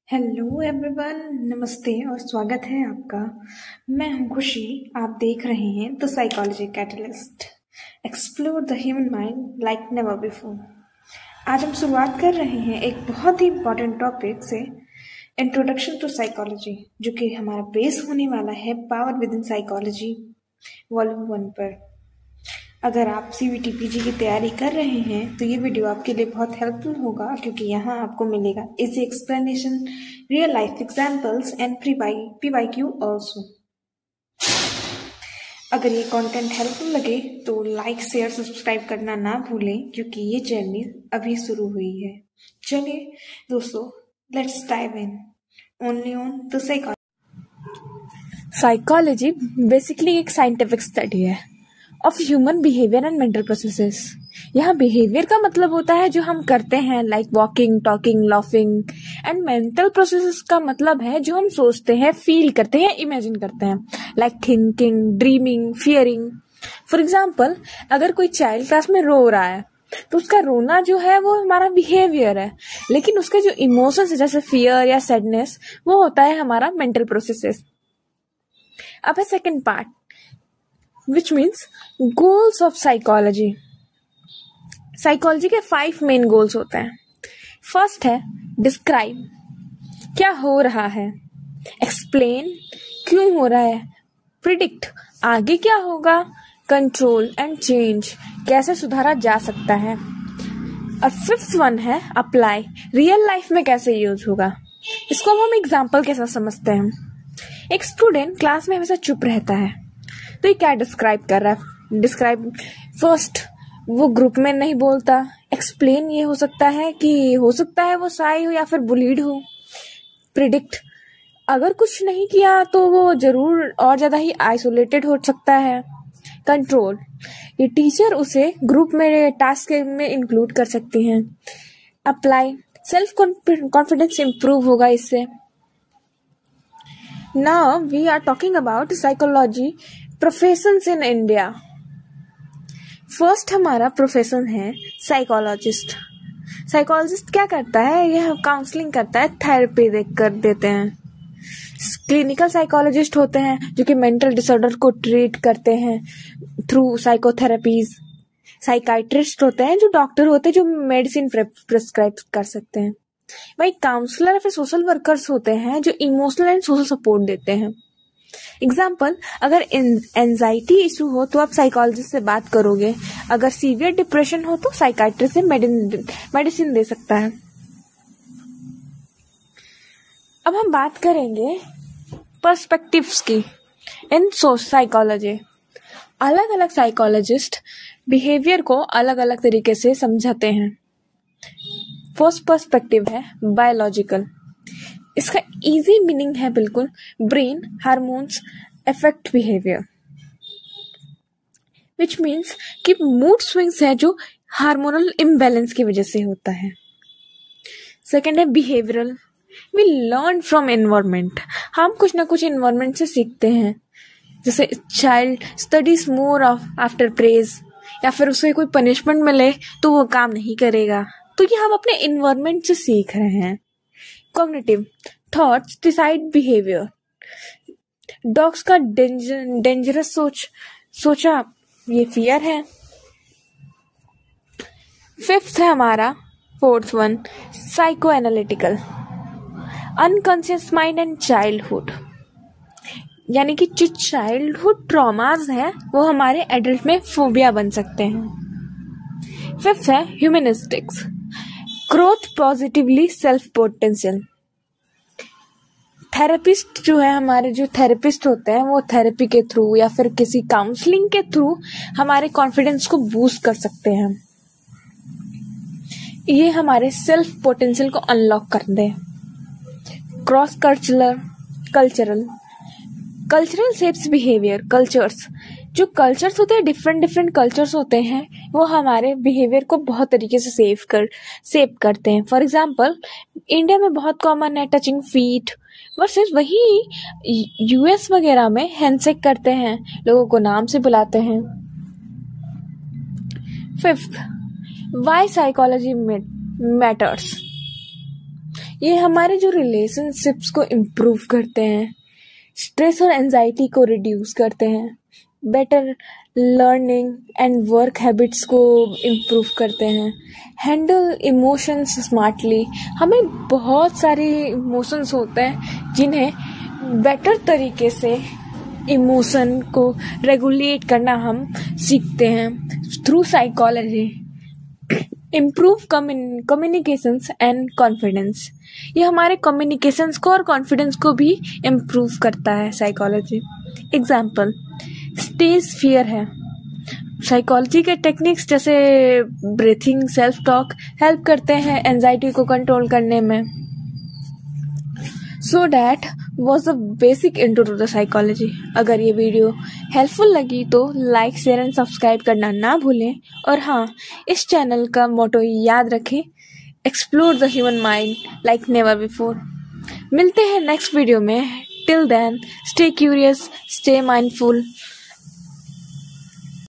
Hello everyone, नमस्ते और स्वागत है आपका। मैं हूं खुशी। आप देख रहे हैं the psychology catalyst, explore the human mind like never before. आज हम शुरुआत कर रहे हैं एक बहुत ही इम्पोर्टेंट टॉपिक से, इंट्रोडक्शन टू साइकोलॉजी, जो कि हमारा बेस होने वाला है power with in psychology volume 1 पर। अगर आप CVT PG की तैयारी कर रहे हैं तो ये वीडियो आपके लिए बहुत हेल्पफुल होगा, क्योंकि यहाँ आपको मिलेगा easy explanation, real life examples and PYQ also. अगर ये कंटेंट हेल्पफुल लगे तो लाइक, शेयर, सब्सक्राइब करना ना भूलें, क्योंकि ये जर्नी अभी शुरू हुई है। चलिए दोस्तों, let's dive in only on the psychology. Psychology basically एक साइंटिफिक स्टडी है of human behaviour and mental processes. यहाँ बिहेवियर का मतलब होता है जो हम करते हैं, like walking, talking, laughing, and mental processes का मतलब है जो हम सोचते हैं, फील करते हैं, इमेजिन करते हैं, like thinking, dreaming, fearing. For example, अगर कोई चाइल्ड क्लास में रो रहा है तो उसका रोना जो है वो हमारा बिहेवियर है, लेकिन उसके जो इमोशंस है जैसे फियर या सैडनेस, वो होता है हमारा मेंटल प्रोसेसेस। अब है second part, which means goals of psychology। Psychology के 5 मेन गोल्स होते हैं। फर्स्ट है डिस्क्राइब, क्या हो रहा है, एक्सप्लेन, क्यों हो रहा है, प्रिडिक्ट, आगे क्या होगा, कंट्रोल एंड चेंज, कैसे सुधारा जा सकता है। और फिफ्थ वन है अप्लाई, रियल लाइफ में कैसे यूज होगा। इसको हम एग्जाम्पल के साथ समझते हैं। एक स्टूडेंट क्लास में हमेशा चुप रहता है, तो ये क्या डिस्क्राइब कर रहा है। डिस्क्राइब फर्स्ट, वो ग्रुप में नहीं बोलता। एक्सप्लेन, ये हो सकता है वो शाय हो या फिर बुलीड हो। प्रिडिक्ट, अगर कुछ नहीं किया तो वो जरूर और ज्यादा ही आइसोलेटेड हो सकता है। कंट्रोल, ये टीचर उसे ग्रुप में टास्क में इंक्लूड कर सकती हैं। अप्लाई, सेल्फ कॉन्फिडेंस इंप्रूव होगा इससे। Now we are talking about psychology professions in India. First हमारा प्रोफेशन है साइकोलॉजिस्ट। साइकोलॉजिस्ट क्या करता है, यह काउंसलिंग करता है, थेरेपी देते हैं। क्लिनिकल साइकोलॉजिस्ट होते हैं जो कि मेंटल डिसऑर्डर को ट्रीट करते हैं थ्रू साइकोथेरेपीज। साइकाइट्रिस्ट होते हैं जो डॉक्टर होते हैं जो मेडिसिन प्रिस्क्राइब कर सकते हैं। वही काउंसलर या फिर सोशल वर्कर्स होते हैं जो इमोशनल एंड सोशल सपोर्ट देते हैं। एग्जाम्पल, अगर एंजाइटी इशू हो तो आप साइकोलॉजिस्ट से बात करोगे। अगर सीवियर डिप्रेशन हो तो साइकाइट्रिस्ट से मेडिसिन दे सकता है। अब हम बात करेंगे पर्सपेक्टिव्स की इन साइकोलॉजी। अलग अलग साइकोलॉजिस्ट बिहेवियर को अलग अलग तरीके से समझाते हैं। फर्स्ट पर्सपेक्टिव है बायोलॉजिकल। इसका इजी मीनिंग है बिल्कुल, brain hormones affect behaviour, which means कि मूड स्विंग्स है जो हार्मोनल इम्बैलेंस की वजह से होता है। सेकेंड है behavioural, we learn from environment. हम कुछ ना कुछ एनवायरमेंट से सीखते हैं, जैसे child studies more after praise, या फिर उसे कोई पनिशमेंट मिले तो वो काम नहीं करेगा, तो ये हम अपने एनवायरमेंट से सीख रहे हैं। Cognitive, thoughts decide behaviour. Dogs का डेंजरस सोचा, ये फियर है। फिफ्थ है हमारा fourth one psycho analytical, unconscious mind and childhood, यानी कि जो चाइल्डहुड ट्रॉमास है वो हमारे एडल्ट में फोबिया बन सकते हैं। फिफ्थ है humanistics, growth positively self potential. Therapist जो है, हमारे जो थेरेपिस्ट होते हैं वो थेरेपी के थ्रू या फिर किसी काउंसलिंग के थ्रू हमारे कॉन्फिडेंस को बूस्ट कर सकते हैं। ये हमारे सेल्फ पोटेंशियल को अनलॉक कर दे। Cross cultural shapes behaviour. Cultures, जो कल्चर्स होते हैं, डिफरेंट कल्चर्स होते हैं, वो हमारे बिहेवियर को बहुत तरीके से सेव करते हैं। फॉर एग्जाम्पल, इंडिया में बहुत कॉमन है टचिंग फीट, वर्सेस वही US वगैरह में हैंडशेक करते हैं, लोगों को नाम से बुलाते हैं। फिफ्थ, वाई साइकोलॉजी मैटर्स, ये हमारे जो रिलेशनशिप्स को इम्प्रूव करते हैं, स्ट्रेस और एंजाइटी को रिड्यूस करते हैं, better learning and work habits को इम्प्रूव करते हैं, हैंडल इमोशंस स्मार्टली। हमें बहुत सारे इमोशंस होते हैं जिन्हें बेटर तरीके से इमोशन को रेगुलेट करना हम सीखते हैं through psychology. Improve communications and confidence, ये हमारे कम्युनिकेशंस को और कॉन्फिडेंस को भी इम्प्रूव करता है साइकोलॉजी। एग्जाम्पल, स्टेज फियर है। साइकोलॉजी के टेक्निक्स जैसे ब्रीथिंग, सेल्फ टॉक हेल्प करते हैं एंजाइटी को कंट्रोल करने में। So that was the basic intro to the psychology. अगर ये वीडियो हेल्पफुल लगी तो लाइक, शेयर एंड सब्सक्राइब करना ना भूलें। और हाँ, इस चैनल का मोटो याद रखें, explore the human mind like never before. मिलते हैं नेक्स्ट वीडियो में। Till then, stay curious, stay mindful.